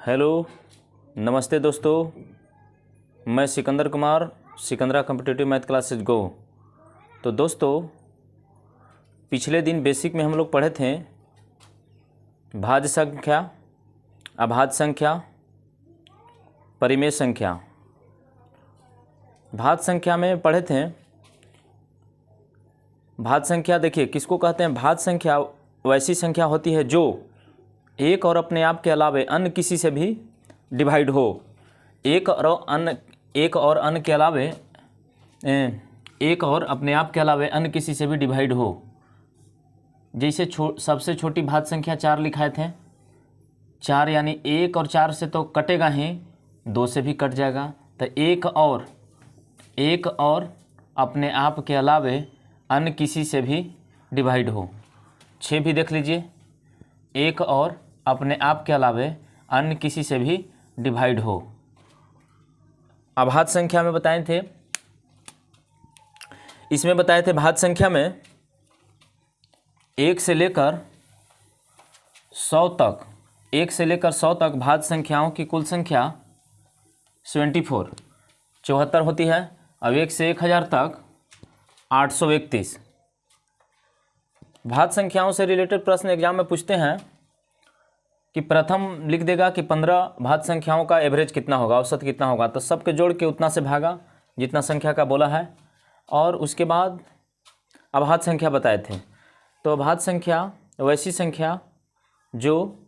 Hello, नमस्ते दोस्तों। मैं Sikandar Kumar, Sikandra competitive math classes go. तो दोस्तों, पिछले दिन बेसिक में हम लोग पढ़े थे भाज्य संख्या, अभाज्य संख्या, परिमेय संख्या। भाज्य संख्या में पढ़े थे, भाज्य संख्या देखिए किसको कहते हैं। भाज्य संख्या वैसी संख्या होती है जो एक और अपने आप के अलावे अन्य किसी से भी डिवाइड हो। एक और अन्य के अलावे एक और अपने आप के अलावे अन्य किसी से भी डिवाइड हो। जैसे सबसे छोटी भाज्य संख्या 4 लिखाए थे। 4 यानी 1 और 4 से तो कटेगा ही, 2 से भी कट जाएगा। तो एक और अपने आप के अलावे अन्य किसी से भी डिवाइड हो। 6 भी देख लीजिए, एक और अपने आप के अलावे अन्य किसी से भी डिवाइड हो। अभाज्य संख्या में बताए थे, इसमें बताए थे भाज्य संख्या में 1 से लेकर 100 तक, 1 से लेकर 100 तक भाज्य संख्याओं की कुल संख्या 74 होती है। अब 1 से 1000 तक 831। भाज्य संख्याओं से रिलेटेड प्रश्न एग्जाम में पूछते हैं कि प्रथम लिख देगा कि 15 भाज्य संख्याओं का एवरेज कितना होगा, औसत कितना होगा। तो सबके जोड़ के उतना से भागा जितना संख्या का बोला है। और उसके बाद अभाज्य संख्या बताए थे। तो अभाज्य संख्या वैसी संख्या जो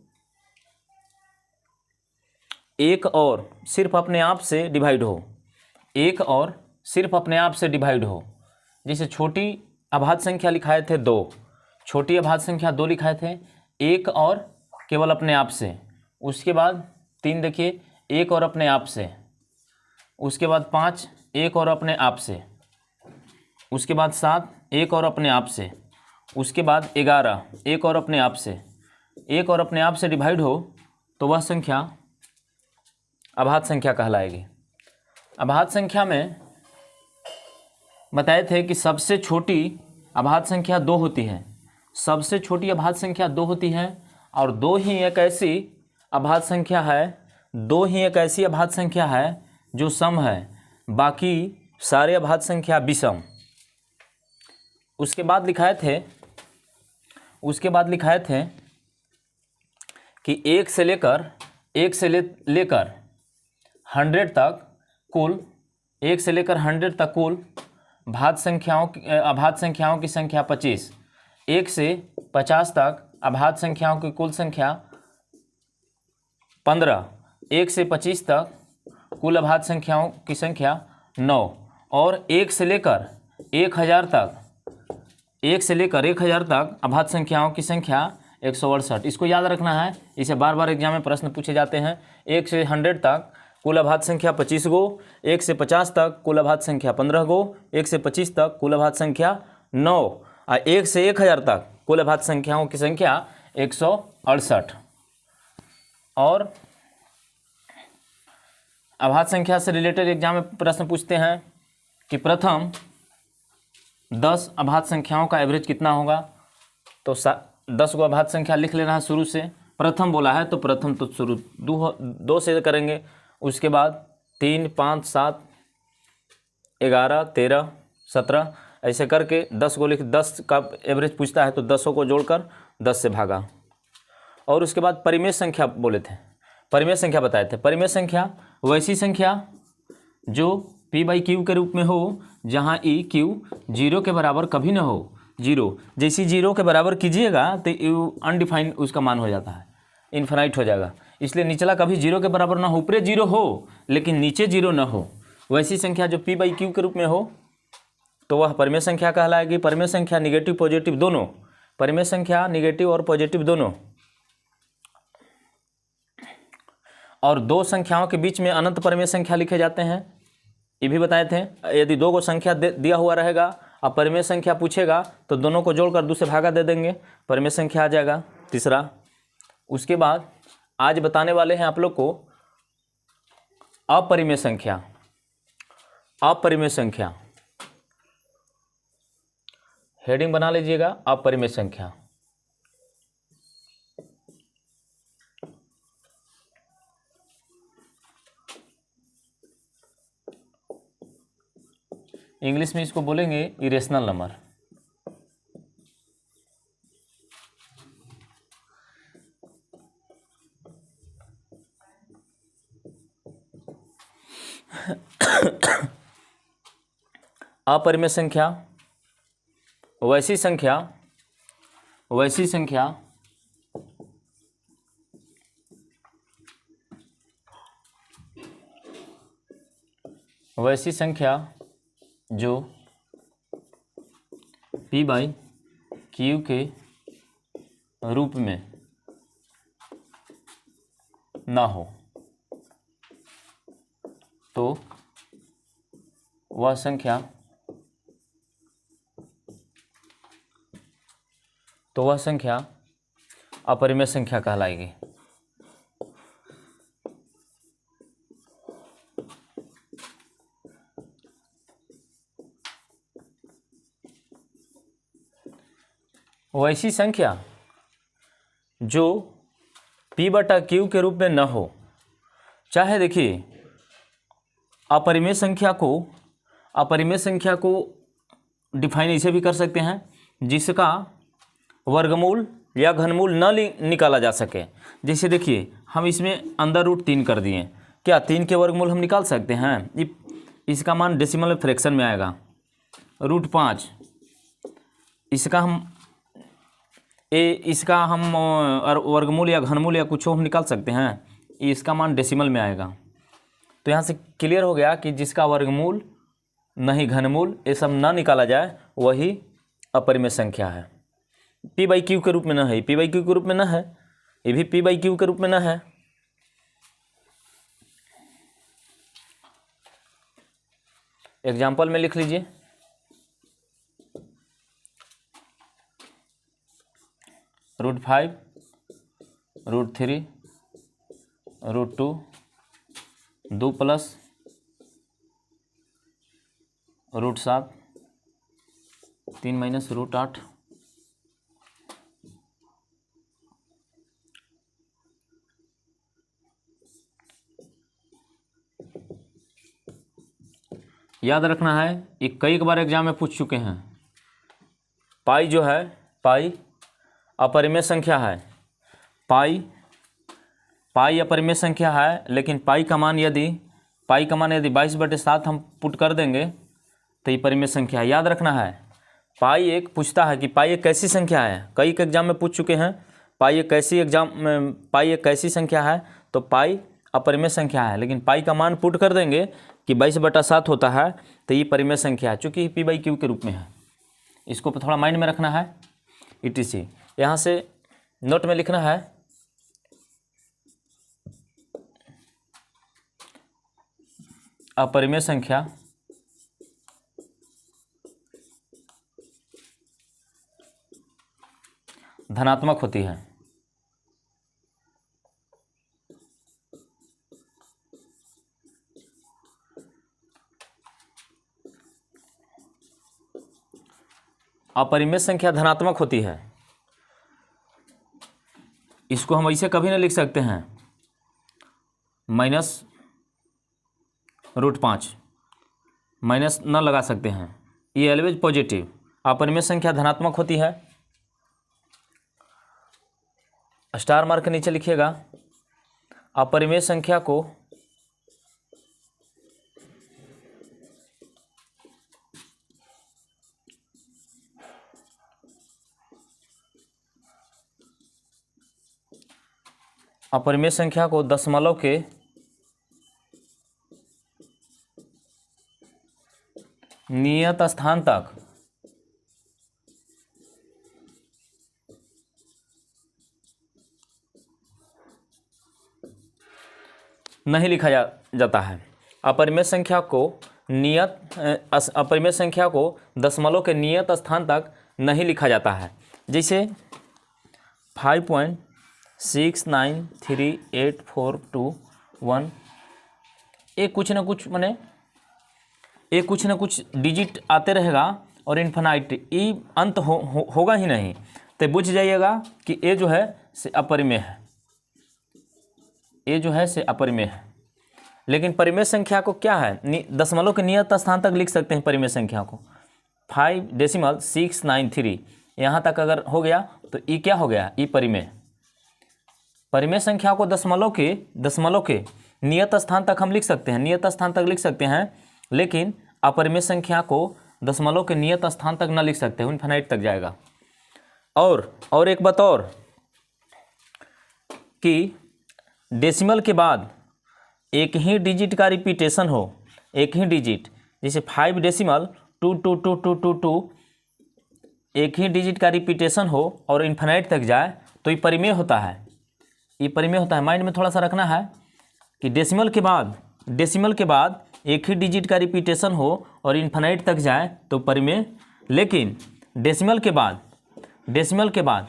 एक और सिर्फ अपने आप से डिवाइड हो, एक और सिर्फ अपने आप से डिवाइड हो। जैसे छोटी अभाज्य संख्या लिखाए थे 2, छोटी अभाज्य संख्या 2 लिखाए थे, एक और केवल अपने आप से। उसके बाद 3 देखिए, एक और अपने आप से। उसके बाद 5 एक और अपने आप से। उसके बाद 7 एक और अपने आप से। उसके बाद 11 एक और अपने आप से। एक और अपने आप से डिवाइड हो तो वह संख्या अभाज्य संख्या कहलाएगी। अभाज्य संख्या में बताए थे कि सबसे छोटी अभाज्य संख्या 2 होती है। सबसे छोटी अभाज्य संख्या 2 होती है और 2 ही एक ऐसी अभाज्य संख्या है, 2 ही एक ऐसी अभाज्य संख्या है जो सम है, बाकी सारे अभाज्य संख्या विषम। उसके बाद लिखाए थे कि 1 से लेकर 100 तक कुल, 1 से लेकर 100 तक कुल अभाज्य संख्याओं की संख्या 25। 1 से 50 तक अभाज्य संख्याओं की कुल संख्या 15। 1 से 25 तक कुल अभाज्य संख्याओं की संख्या 9। और 1 से लेकर 1000 तक अभाज्य संख्याओं की संख्या 168। इसको याद रखना है, इसे बार बार एग्जाम में प्रश्न पूछे जाते हैं। 1 से 100 तक कुल अभाज्य संख्या 25 गो, 1 से 50 तक कुल अभाज्य संख्या 15 गो, 1 से 25 तक कुल अभाज्य संख्या 9 और 1 से 1000 तक कुल अभाज्य संख्याओं की संख्या 168। और अभाज्य संख्या से रिलेटेड एग्जाम में प्रश्न पूछते हैं कि प्रथम 10 अभाज्य संख्याओं का एवरेज कितना होगा। तो 10 गो अभाज्य संख्या लिख लेना है शुरू से। प्रथम बोला है तो प्रथम तो शुरू 2 से करेंगे। उसके बाद 3, 5, 7, 11, 13, 17 ऐसे करके 10 को लिख, 10 का एवरेज पूछता है तो 10 को जोड़कर 10 से भागा। और उसके बाद परिमेय संख्या बोले थे, परिमेय संख्या बताए थे। परिमेय संख्या वैसी संख्या जो p/q के रूप में हो, जहाँ e/q 0 के बराबर कभी ना हो। 0 जैसी 0 के बराबर कीजिएगा तो अनडिफाइंड उसका मान हो जाता है, इन्फिनाइट हो जाएगा। इसलिए निचला कभी 0 के बराबर ना हो, ऊपरे 0 हो लेकिन नीचे 0 ना हो। वैसी संख्या जो p/q के रूप में हो तो वह परिमेय संख्या कहलाएगी। परिमेय संख्या निगेटिव पॉजिटिव दोनों, परिमेय संख्या निगेटिव और पॉजिटिव दोनों। और 2 संख्याओं के बीच में अनंत परिमेय संख्या लिखे जाते हैं, ये भी बताए थे। यदि 2 को संख्या दिया हुआ रहेगा और परिमेय संख्या पूछेगा तो दोनों को जोड़कर 2 से भागा दे देंगे, परिमेय संख्या आ जाएगा तीसरा। उसके बाद आज बताने वाले हैं आप लोग को अपरिमेय संख्या। अपरिमेय संख्या हेडिंग बना लीजिएगा, अपरिमेय संख्या। इंग्लिश में इसको बोलेंगे इरेशनल नंबर। अपरिमेय संख्या वैसी संख्या जो P बाई Q के रूप में ना हो तो वह संख्या अपरिमेय संख्या कहलाएगी। वैसी संख्या जो P बटा Q के रूप में न हो, चाहे देखिए अपरिमेय संख्या को डिफाइन ऐसे भी कर सकते हैं जिसका वर्गमूल या घनमूल न निकाला जा सके। जैसे देखिए हम इसमें अंडर रूट 3 कर दिए, क्या 3 के वर्गमूल हम निकाल सकते हैं? इसका मान डेसिमल फ्रैक्शन में आएगा √5। इसका हम वर्गमूल या घनमूल या कुछ हम निकाल सकते हैं, इसका मान डेसिमल में आएगा। तो यहाँ से क्लियर हो गया कि जिसका वर्गमूल नहीं घनमूल ये सब ना निकाला जाए वही अपरिमेय संख्या है। P बाई Q के रूप में न है, P बाई Q के रूप में न है, ये भी P बाई Q के रूप में न है। एग्जाम्पल में लिख लीजिए, √5, √3, √2, 2 प्लस √7, 3 माइनस √8, याद रखना है ये कई बार एग्जाम में पूछ चुके हैं। पाई जो है, पाई अपरिमेय संख्या है, पाई अपरिमेय संख्या है, लेकिन पाई का मान यदि 22/7 हम पुट कर देंगे तो ये परिमेय संख्या है। याद रखना है पाई एक पूछता है कि पाई एक कैसी संख्या है, कई के एग्जाम में पूछ चुके हैं पाई एक कैसी संख्या है, तो पाई अपरिमेय संख्या है, लेकिन पाई का मान पुट कर देंगे कि 22/7 होता है तो ये परिमेय संख्या है, चूँकि P बाई Q के रूप में है। इसको थोड़ा माइंड में रखना है। ETC यहाँ से नोट में लिखना है अपरिमेय संख्या धनात्मक होती है। अपरिमेय संख्या धनात्मक होती है। इसको हम ऐसे कभी नहीं लिख सकते हैं -√5, माइनस न लगा सकते हैं, ये ऑलवेज पॉजिटिव। अपरिमेय संख्या धनात्मक होती है। स्टार मार्क के नीचे लिखिएगा अपरिमेय संख्या को दशमलव के नियत स्थान तक नहीं लिखा जाता है। अपरिमेय संख्या को दशमलव के नियत स्थान तक नहीं लिखा जाता है। जैसे 5.693842 ये कुछ न कुछ डिजिट आते रहेगा और इन्फिनाइट ये अंत होगा ही नहीं, तो बुझ जाइएगा कि ये जो है से अपरिमेय है, ये जो है से अपरिमेय है। लेकिन परिमेय संख्या को क्या है, दशमलव के नियत स्थान तक लिख सकते हैं परिमेय संख्या को। 5.693 यहाँ तक अगर हो गया तो ई क्या हो गया, ई परिमेय। परिमेय संख्या को दशमलव के नियत स्थान तक हम लिख सकते हैं, नियत स्थान तक लिख सकते हैं, लेकिन अपरिमेय संख्या को दशमलव के नियत स्थान तक न लिख सकते, इनफिनाइट तक जाएगा। और एक बात और कि डेसिमल के बाद एक ही डिजिट का रिपीटेशन हो, एक ही डिजिट, जैसे 5.222222 एक ही डिजिट का रिपीटेशन हो और इनफिनाइट तक जाए तो ये परिमेय होता है, ये परिमेय होता है। माइंड में थोड़ा सा रखना है कि डेसिमल के बाद एक ही डिजिट का रिपीटेशन हो और इनफिनाइट तक जाए तो परिमेय, लेकिन डेसिमल के बाद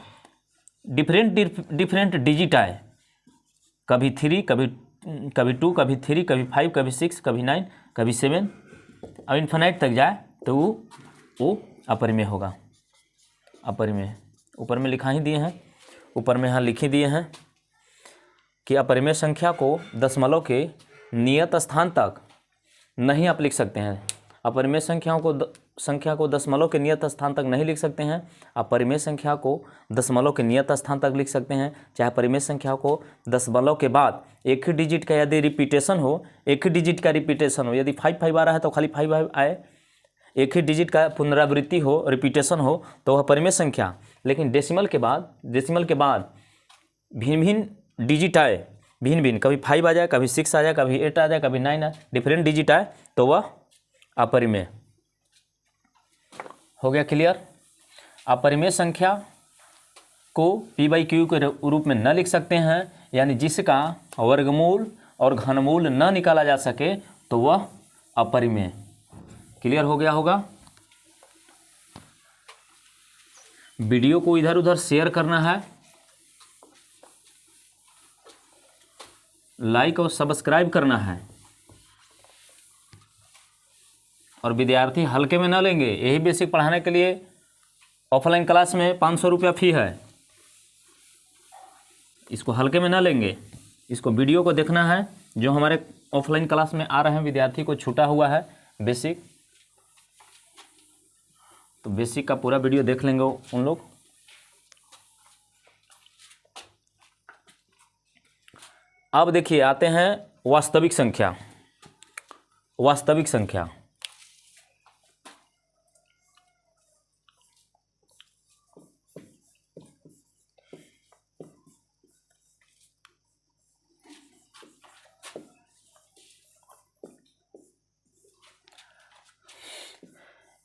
डिफरेंट डिजिट आए, कभी 3, कभी 2, कभी 3, कभी 5, कभी 6, कभी 9, कभी 7 और इनफिनाइट तक जाए तो वो अपरिमेय होगा। अपरिमेय ऊपर में लिखा ही दिए हैं, ऊपर में यहाँ लिख ही दिए हैं कि अपरिमेय संख्या को दशमलव के नियत स्थान तक नहीं आप लिख सकते हैं। अपरिमेय संख्या को दशमलव के नियत स्थान तक नहीं लिख सकते हैं। आप परिमेय संख्या को दशमलव के नियत स्थान तक लिख सकते हैं, चाहे परिमेय संख्या को दशमलव के बाद एक ही डिजिट का यदि रिपीटेशन हो, एक ही डिजिट का रिपीटेशन हो, यदि 5 आ रहा है तो खाली 5 आए, एक ही डिजिट का पुनरावृत्ति हो, रिपीटेशन हो तो वह परिमेय संख्या। लेकिन डेसिमल के बाद भिन्न भिन्न डिजिट आए, भिन्न कभी 5 आ जाए, कभी 6 आ जाए, कभी 8 आ जाए, कभी 9 आए, डिफरेंट डिजिट आए तो वह अपरिमेय हो गया। क्लियर। अपरिमेय संख्या को p/q के रूप में न लिख सकते हैं, यानी जिसका वर्गमूल और घनमूल न निकाला जा सके तो वह अपरिमेय। क्लियर हो गया होगा। वीडियो को इधर उधर शेयर करना है, लाइक और सब्सक्राइब करना है, और विद्यार्थी हल्के में ना लेंगे। यही बेसिक पढ़ाने के लिए ऑफलाइन क्लास में 500 रुपया फी है, इसको हल्के में ना लेंगे। इसको वीडियो को देखना है, जो हमारे ऑफलाइन क्लास में आ रहे हैं विद्यार्थी को छूटा हुआ है बेसिक, तो बेसिक का पूरा वीडियो देख लेंगे उन लोग। अब देखिए आते हैं वास्तविक संख्या। वास्तविक संख्या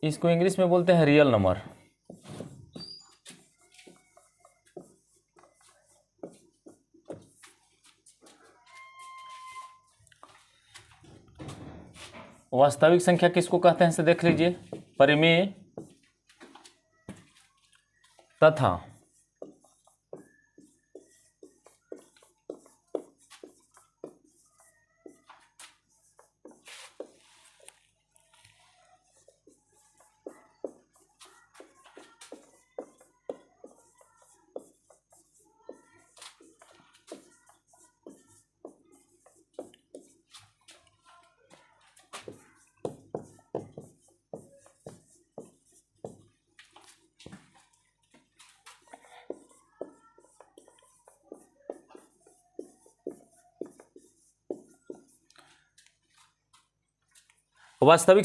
इसको इंग्लिश में बोलते हैं रियल नंबर। वास्तविक संख्या किसको कहते हैं, से देख लीजिए। परिमेय तथा वास्तविक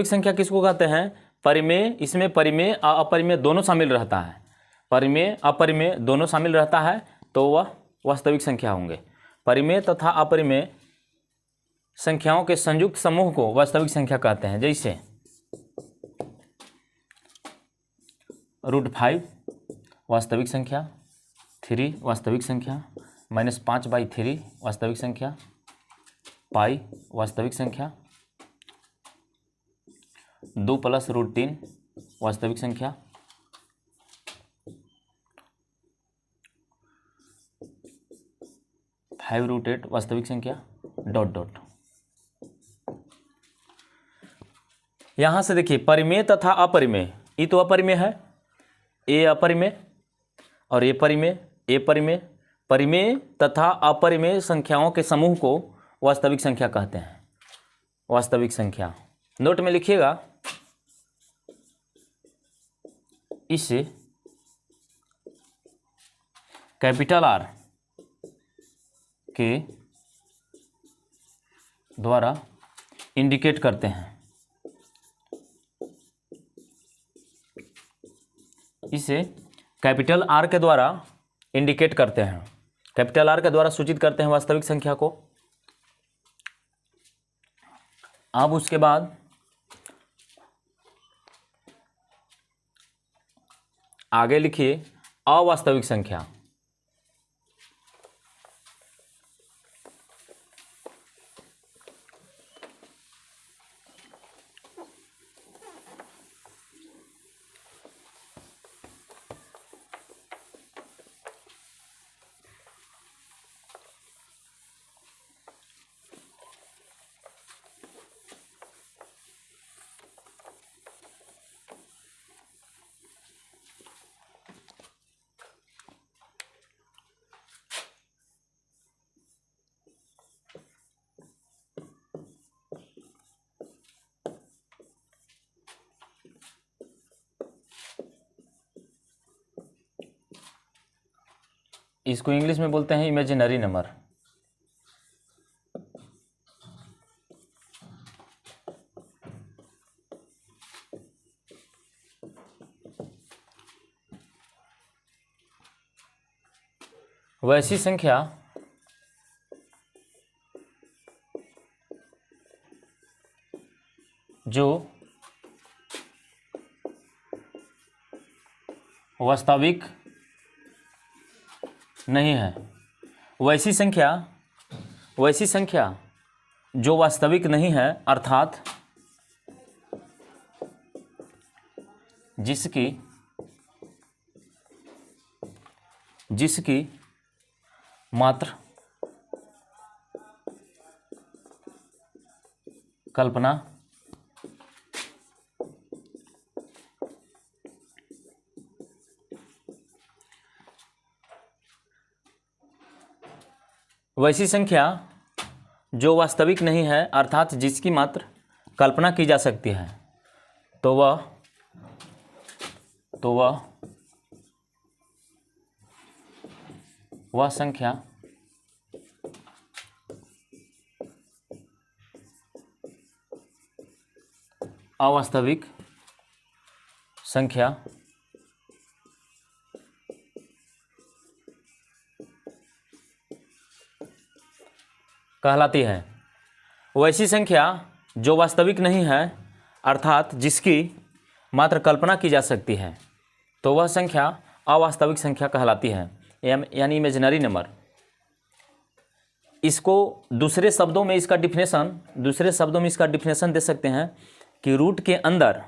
संख्या किसको कहते हैं, परिमेय। इसमें परिमेय अपरिमेय दोनों शामिल रहता है, परिमेय अपरिमेय दोनों शामिल रहता है तो वह वास्तविक संख्या होंगे। परिमेय तथा अपरिमेय संख्याओं के संयुक्त समूह को वास्तविक संख्या कहते हैं। जैसे √5 वास्तविक संख्या, 3 वास्तविक संख्या, -5/3 वास्तविक संख्या, पाई वास्तविक संख्या, 2 + √3 वास्तविक संख्या, 5√8 वास्तविक संख्या, ... यहां से देखिए परिमेय तथा अपरिमेय, ये तो अपरिमेय है, ए अपरिमेय और ए परिमेय, ए परिमेय। परिमेय तथा अपरिमेय संख्याओं के समूह को वास्तविक संख्या कहते हैं। वास्तविक संख्या नोट में लिखिएगा, इसे कैपिटल आर के द्वारा इंडिकेट करते हैं। इसे कैपिटल आर के द्वारा इंडिकेट करते हैं, कैपिटल आर के द्वारा सूचित करते हैं वास्तविक संख्या को। अब उसके बाद आगे लिखिए अवास्तविक संख्या। इसको इंग्लिश में बोलते हैं इमेजिनरी नंबर। वैसी संख्या जो वास्तविक नहीं है, वैसी संख्या जो वास्तविक नहीं है, अर्थात जिसकी मात्र कल्पना वैसी संख्या जो वास्तविक नहीं है, अर्थात जिसकी मात्र कल्पना की जा सकती है, तो वह संख्या अवास्तविक संख्या कहलाती है। वैसी संख्या जो वास्तविक नहीं है, अर्थात जिसकी मात्र कल्पना की जा सकती है, तो वह संख्या अवास्तविक संख्या कहलाती है, यानी इमेजिनरी नंबर। इसको दूसरे शब्दों में इसका डिफिनेशन दे सकते हैं कि रूट के अंदर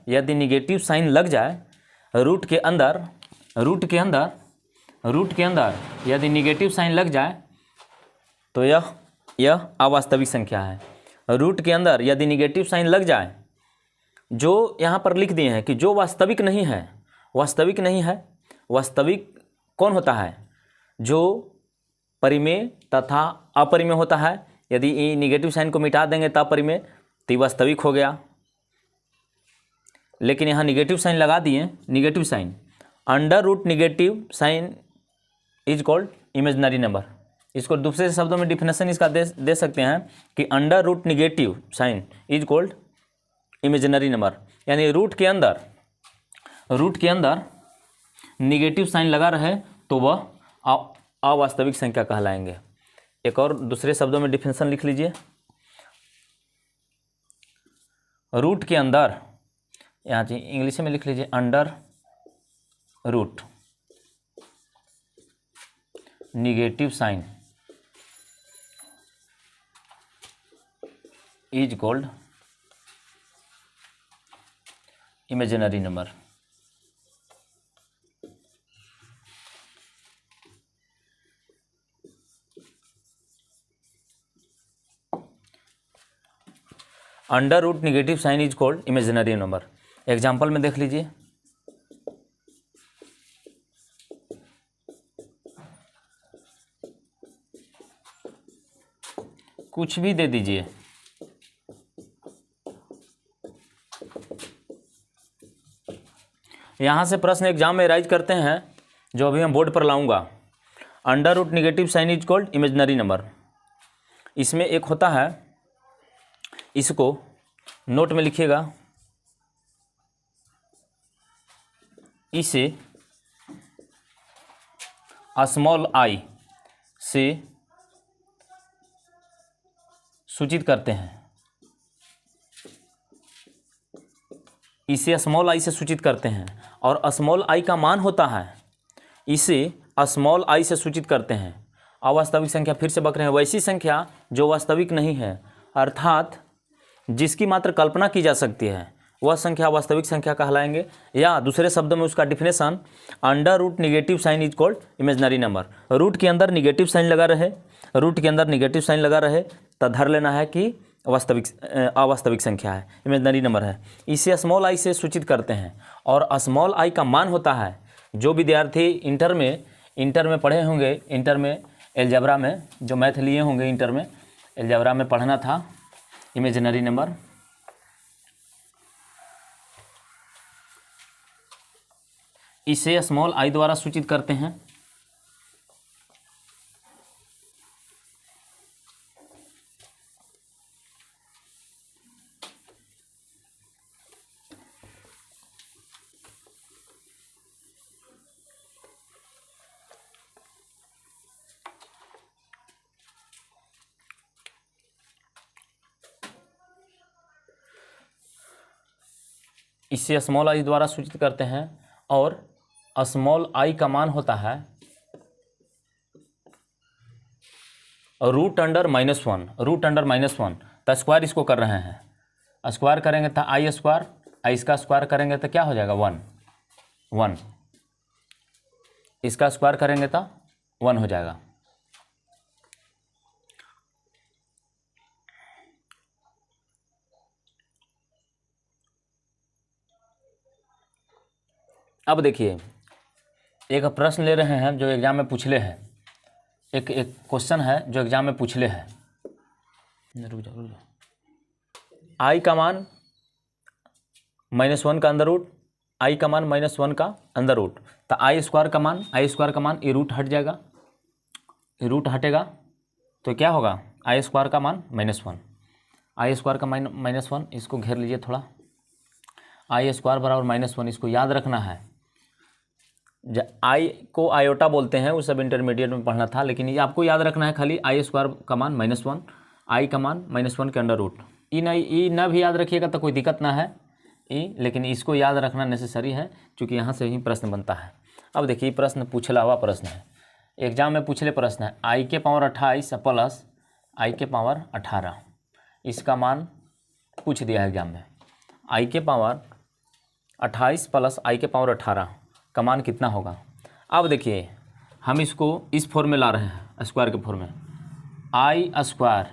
यदि निगेटिव साइन लग जाए, रूट के अंदर यदि निगेटिव साइन लग जाए तो यह अवास्तविक संख्या है। रूट के अंदर यदि निगेटिव साइन लग जाए, जो यहाँ पर लिख दिए हैं कि जो वास्तविक नहीं है, वास्तविक कौन होता है? जो परिमेय तथा अपरिमेय होता है। यदि निगेटिव साइन को मिटा देंगे तब परिमेय, तो वास्तविक हो गया। लेकिन यहाँ निगेटिव साइन लगा दिए, negative sign, under root negative sign is called imaginary number. इसको दूसरे शब्दों में डिफिनेशन इसका दे सकते हैं कि under root negative sign is called imaginary number, यानी रूट के अंदर निगेटिव साइन लगा रहे तो वह अवास्तविक संख्या कहलाएंगे। एक और दूसरे शब्दों में डिफिनेशन लिख लीजिए। रूट के अंदर, यहाँ जी इंग्लिश में लिख लीजिए, under root negative sign is called imaginary number. Under root negative sign is called imaginary number. Example में देख लीजिए, कुछ भी दे दीजिए। यहाँ से प्रश्न एग्जाम में राइज करते हैं, जो अभी हम बोर्ड पर लाऊंगा। Under root negative sign is called imaginary number. इसमें एक होता है, इसको नोट में लिखिएगा, इसे स्मॉल आई से सूचित करते हैं। इसे स्मॉल आई से सूचित करते हैं और स्मॉल आई का मान होता है, इसे स्मॉल आई से सूचित करते हैं। अवास्तविक संख्या, फिर से बक रहे हैं, वैसी संख्या जो वास्तविक नहीं है, अर्थात जिसकी मात्र कल्पना की जा सकती है, वह संख्या वास्तविक संख्या कहलाएंगे। या दूसरे शब्दों में उसका definition, under root negative sign is called imaginary number. Root के अंदर निगेटिव साइन लगा रहे, रूट के अंदर निगेटिव साइन लगा रहे तो धर लेना है कि अवास्तविक संख्या है, इमेजिनरी नंबर है। इसे स्मॉल आई से सूचित करते हैं और स्मॉल आई का मान होता है, जो विद्यार्थी इंटर में पढ़े होंगे, इंटर में एलजेब्रा में जो मैथ लिए होंगे, इंटर में एलजेब्रा में पढ़ना था इमेजिनरी नंबर। इसे स्मॉल आई द्वारा सूचित करते हैं। इसे स्मॉल आई द्वारा सूचित करते हैं और स्मॉल आई का मान होता है रूट अंडर -1, रूट अंडर -1। तो स्क्वायर इसको कर रहे हैं, स्क्वायर करेंगे तो आई स्क्वायर, आई इसका स्क्वायर करेंगे तो क्या हो जाएगा 1, इसका स्क्वायर करेंगे तो 1 हो जाएगा। अब देखिए, एक प्रश्न let रहे हैं जो एग्जाम में पूछले हैं, एक क्वेश्चन है जो एग्जाम में पूछले हैं। रुक जाओ। आई का मान -1 का अंदर रूट, आई का मान -1 का अंदर रूट, तो आई स्क्वायर का मान ये रूट हट जाएगा, ये रूट हटेगा तो क्या होगा, आई स्क्वायर का मान -1, आई स्क्वायर का -1, इसको घेर लीजिए थोड़ा। आई स्क्वायर बराबर -1, इसको याद रखना है। आई को आयोटा बोलते हैं, वो सब इंटरमीडिएट में पढ़ना था, लेकिन ये आपको याद रखना है खाली आई स्क्वायर का मान -1, आई का मान -1 के अंडर रूट। ई ना भी याद रखिएगा तो कोई दिक्कत ना है, लेकिन इसको याद रखना नेसेसरी है, क्योंकि यहाँ से ही प्रश्न बनता है। अब देखिए, प्रश्न पूछला हुआ प्रश्न है, एग्जाम में पूछले प्रश्न है, आई के पावर 28 प्लस आई के पावर 18, इसका मान पूछ दिया है एग्जाम में। आई के पावर 28 प्लस आई के पावर 18 का मान कितना होगा। अब देखिए, हम इसको इस फॉर्म में ला रहे हैं, स्क्वायर के फॉर्म में। आई स्क्वायर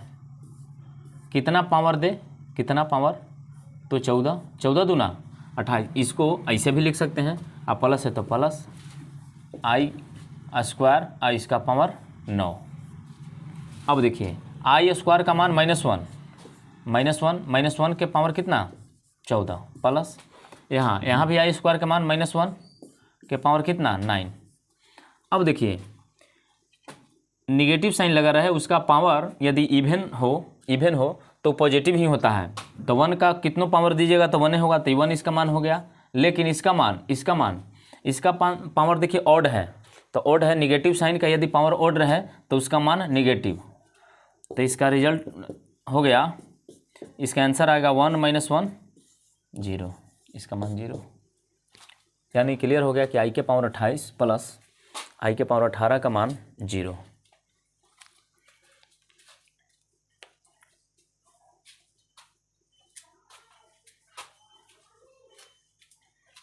कितना पावर दे, कितना पावर, तो 14 दूना 28, इसको ऐसे भी लिख सकते हैं, अब प्लस है तो प्लस आई स्क्वायर, आई इसका पावर 9। अब देखिए, आई स्क्वायर का मान -1 के पावर कितना 14 प्लस यहाँ भी आई स्क्वायर का मान -1 के पावर कितना 9। अब देखिए, निगेटिव साइन लगा रहा है, उसका पावर यदि इवन हो तो पॉजिटिव ही होता है, तो 1 का कितनों पावर दीजिएगा तो 1 होगा, तो 1 इसका मान हो गया। लेकिन इसका पावर देखिए ऑड है, तो ऑड है, निगेटिव साइन का यदि पावर ऑड रहे तो उसका मान निगेटिव, तो इसका रिजल्ट हो गया, इसका आंसर आएगा 1 - 1 0, इसका मान 0। यानी क्लियर हो गया कि आई के पावर 28 प्लस आई के पावर 18 का मान 0।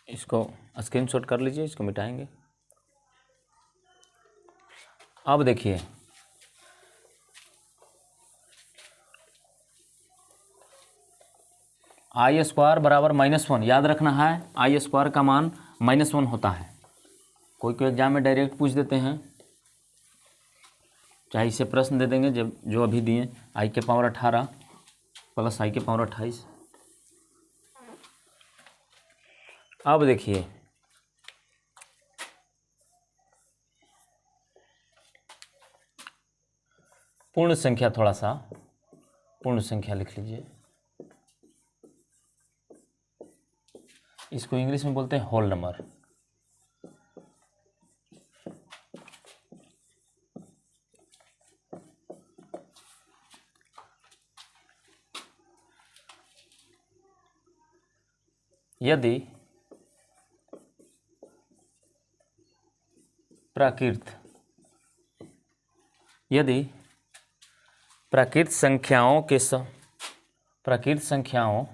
इसको स्क्रीनशॉट कर लीजिए, इसको मिटाएंगे। अब देखिए, आई स्क्वायर बराबर -1, याद रखना है, आई स्क्वायर का मान -1 होता है। कोई एग्जाम में डायरेक्ट पूछ देते हैं, चाहे इसे प्रश्न दे देंगे जब जो अभी दिए, आई के पावर 18 प्लस आई के पावर 28। अब देखिए पूर्ण संख्या, थोड़ा सा पूर्ण संख्या लिख लीजिए। इसको इंग्लिश में बोलते हैं होल नंबर। यदि प्राकृत संख्याओं प्राकृत संख्याओं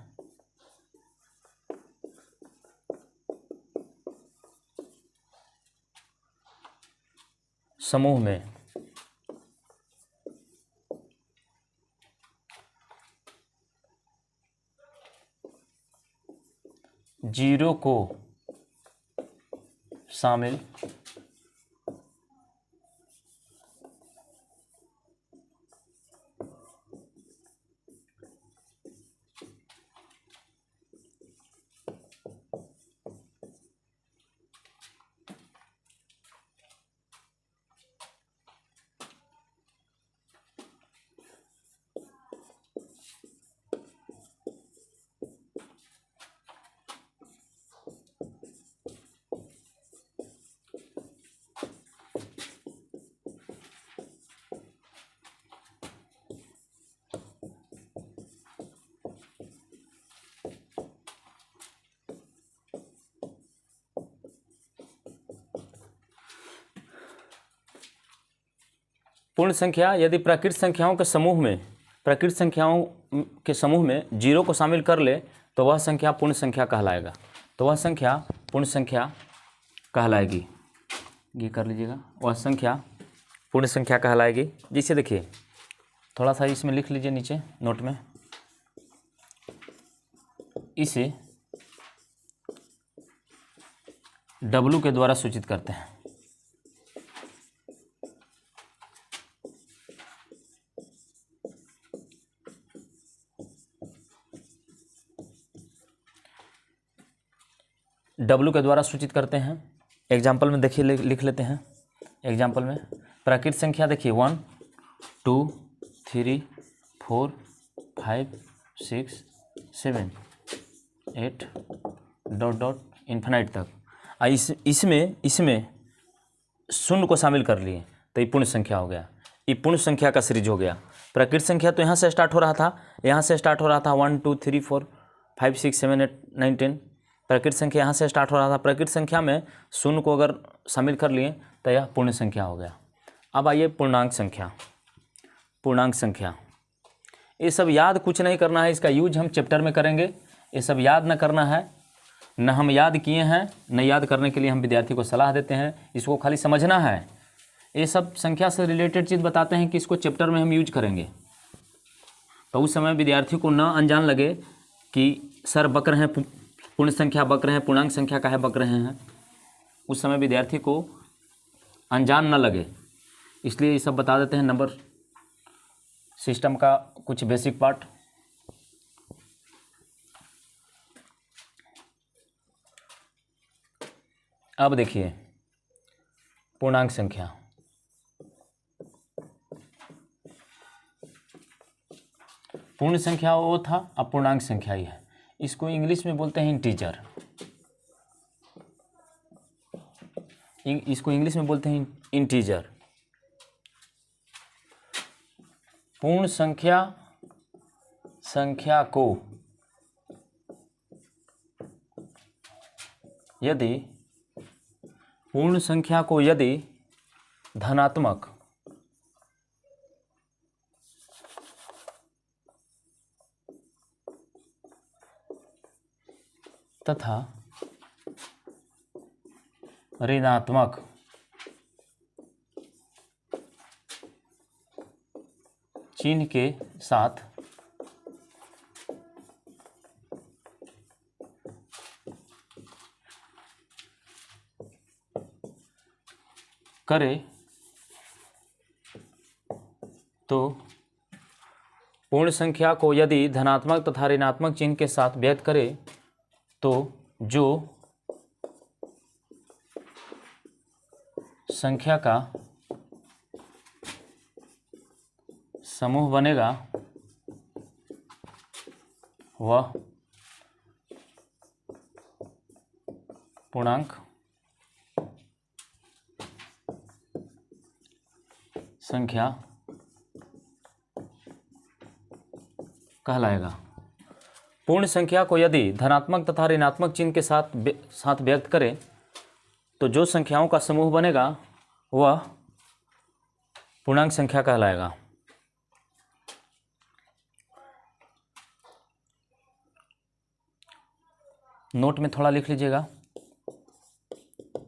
समूह में जीरो को शामिल पूर्ण संख्या यदि प्राकृत संख्याओं के समूह में जीरो को शामिल कर ले तो वह संख्या पूर्ण संख्या कहलाएगा। तो वह संख्या पूर्ण संख्या कहलाएगी। ये कर लीजिएगा, वह संख्या पूर्ण संख्या कहलाएगी। जिसे देखिए थोड़ा सा इसमें लिख लीजिए नीचे नोट में, इसे W के द्वारा सूचित करते हैं। W के द्वारा सूचित करते हैं। एग्जाम्पल में देखिए लिख लेते हैं। एग्जाम्पल में प्राकृत संख्या देखिए 1 2 3 4 5 6 7 8 डॉट डॉट इन्फिनाइट तक। इसमें शून्य को शामिल कर लिए तो ये पूर्ण संख्या हो गया। ये पूर्ण संख्या का सीरीज हो गया। प्राकृत संख्या तो यहाँ से स्टार्ट हो रहा था, 1 2 3 4 5 6 7 8 9 10। प्राकृत संख्या यहाँ से स्टार्ट हो रहा था। प्राकृत संख्या में शून्य को अगर शामिल कर लिए तो यह पूर्ण संख्या हो गया। अब आइए पूर्णांक संख्या। ये सब याद कुछ नहीं करना है, इसका यूज हम चैप्टर में करेंगे। ये सब याद न करना है, न हम याद किए हैं, न याद करने के लिए हम विद्यार्थी को सलाह देते हैं। इसको खाली समझना है। ये सब संख्या से रिलेटेड चीज़ बताते हैं कि इसको चैप्टर में हम यूज करेंगे। तो उस समय विद्यार्थी को न अनजान लगे कि सर बक रहे हैं, पूर्ण संख्या बक रहे हैं, पूर्णांक संख्या काहे बक रहे हैं। उस समय विद्यार्थी को अनजान न लगे, इसलिए ये सब बता देते हैं। नंबर सिस्टम का कुछ बेसिक पार्ट। अब देखिए पूर्णांक संख्या। पूर्ण संख्या वो था, अब पूर्णांक संख्या ही है। इसको इंग्लिश में बोलते हैं इंटीजर। इसको इंग्लिश में बोलते हैं इंटीजर। पूर्ण संख्या को यदि धनात्मक तथा ऋणात्मक चिन्ह के साथ करे तो पूर्ण संख्या को यदि धनात्मक तथा ऋणात्मक चिन्ह के साथ व्यक्त करें तो जो संख्या का समूह बनेगा वह पूर्णांक संख्या कहलाएगा। पूर्ण संख्या को यदि धनात्मक तथा ऋणात्मक चिन्ह के साथ व्यक्त करें तो जो संख्याओं का समूह बनेगा वह पूर्णांक संख्या कहलाएगा। नोट में थोड़ा लिख लीजिएगा।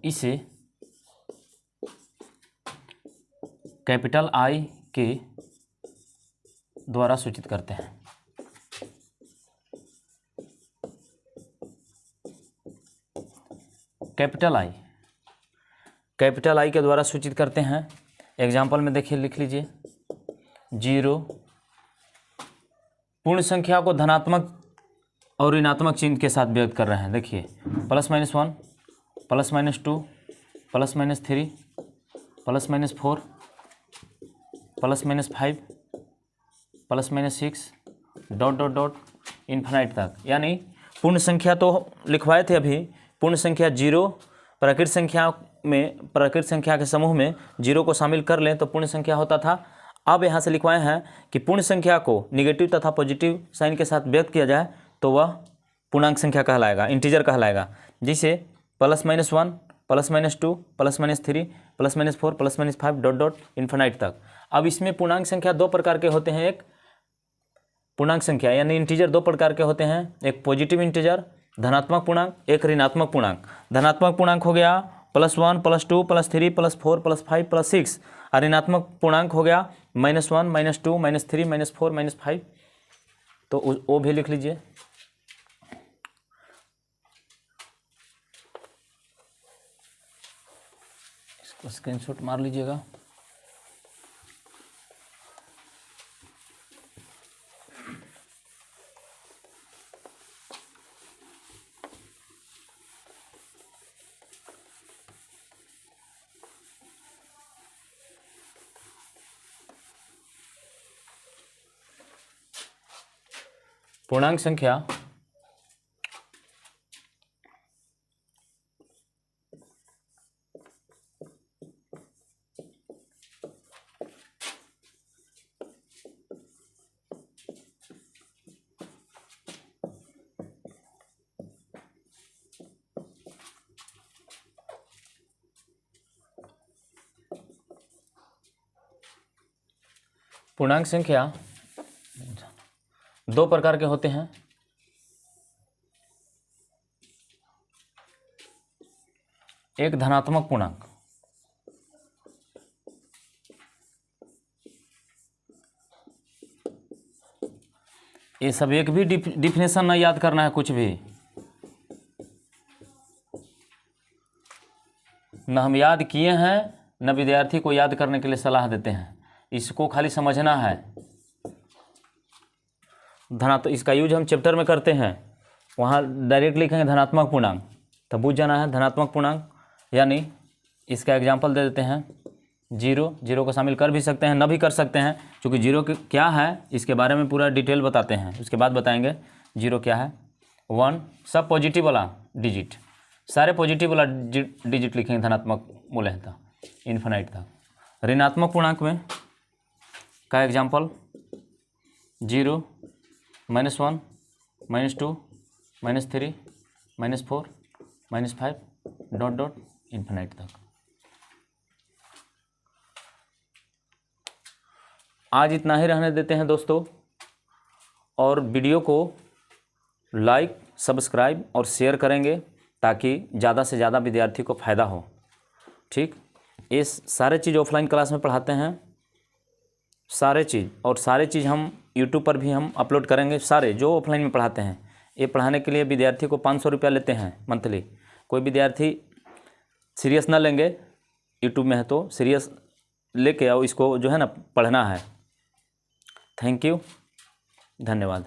इसे कैपिटल आई के द्वारा सूचित करते हैं। कैपिटल आई के द्वारा सूचित करते हैं। एग्जाम्पल में देखिए, लिख लीजिए 0। पूर्ण संख्या को धनात्मक और ऋणात्मक चिन्ह के साथ व्यक्त कर रहे हैं। देखिए +-1, +-2, +-3, +-4, +-5, +-6 ... इन्फिनाइट तक। यानी पूर्ण संख्या तो लिखवाए थे अभी। पूर्ण संख्या 0, प्राकृत संख्या के समूह में 0 को शामिल कर लें तो पूर्ण संख्या होता था। अब यहाँ से लिखवाए हैं कि पूर्ण संख्या को निगेटिव तथा पॉजिटिव साइन के साथ व्यक्त किया जाए तो वह पूर्णांक संख्या कहलाएगा, इंटीजर कहलाएगा। जिसे +-1, +-2, +-3, +-4, +-5 ... इन्फिनाइट तक। अब इसमें पूर्णांक संख्या दो प्रकार के होते हैं। एक पूर्णांक संख्या यानी इंटीजर दो प्रकार के होते हैं। एक पॉजिटिव इंटीजर धनात्मक पूर्णांक, एक ऋणात्मक पूर्णांक। धनात्मक पूर्णांक हो गया +1, +2, +3, +4, +5, +6 और ऋणात्मक पूर्णांक हो गया -1, -2, -3, -4, -5। तो वो भी लिख लीजिए। इसको स्क्रीनशॉट मार लीजिएगा। पूर्णांक संख्या दो प्रकार के होते हैं। एक धनात्मक पूर्णांक, ये सब एक भी डिफिनेशन ना याद करना है, कुछ भी न हम याद किए हैं न विद्यार्थी को याद करने के लिए सलाह देते हैं। इसको खाली समझना है। इसका यूज हम चैप्टर में करते हैं, वहाँ डायरेक्ट लिखेंगे धनात्मक पूर्णांक, तो बुझ जाना है धनात्मक पूर्णांक। यानी इसका एग्जाम्पल दे देते हैं। 0 को शामिल कर भी सकते हैं, न भी कर सकते हैं, क्योंकि 0 क्या है इसके बारे में पूरा डिटेल बताते हैं, उसके बाद बताएंगे 0 क्या है। 1 सब पॉजिटिव वाला डिजिट, सारे पॉजिटिव वाला डिजिट लिखेंगे धनात्मक मूल्य इन्फिनाइट तक। ऋणात्मक पूर्णांक में का एग्जाम्पल 0, -1, -2, -3, -4, -5 ... इन्फिनाइट तक। आज इतना ही रहने देते हैं दोस्तों, और वीडियो को लाइक, सब्सक्राइब और शेयर करेंगे ताकि ज़्यादा से ज़्यादा विद्यार्थी को फ़ायदा हो। ठीक, ये सारे चीज़ ऑफलाइन क्लास में पढ़ाते हैं, सारे चीज़ हम यूट्यूब पर भी हम अपलोड करेंगे। सारे जो ऑफलाइन में पढ़ाते हैं, ये पढ़ाने के लिए विद्यार्थी को 500 रुपया लेते हैं मंथली। कोई विद्यार्थी सीरियस ना लेंगे, यूट्यूब में है तो सीरियस लेके आओ, इसको जो है ना पढ़ना है। थैंक यू, धन्यवाद।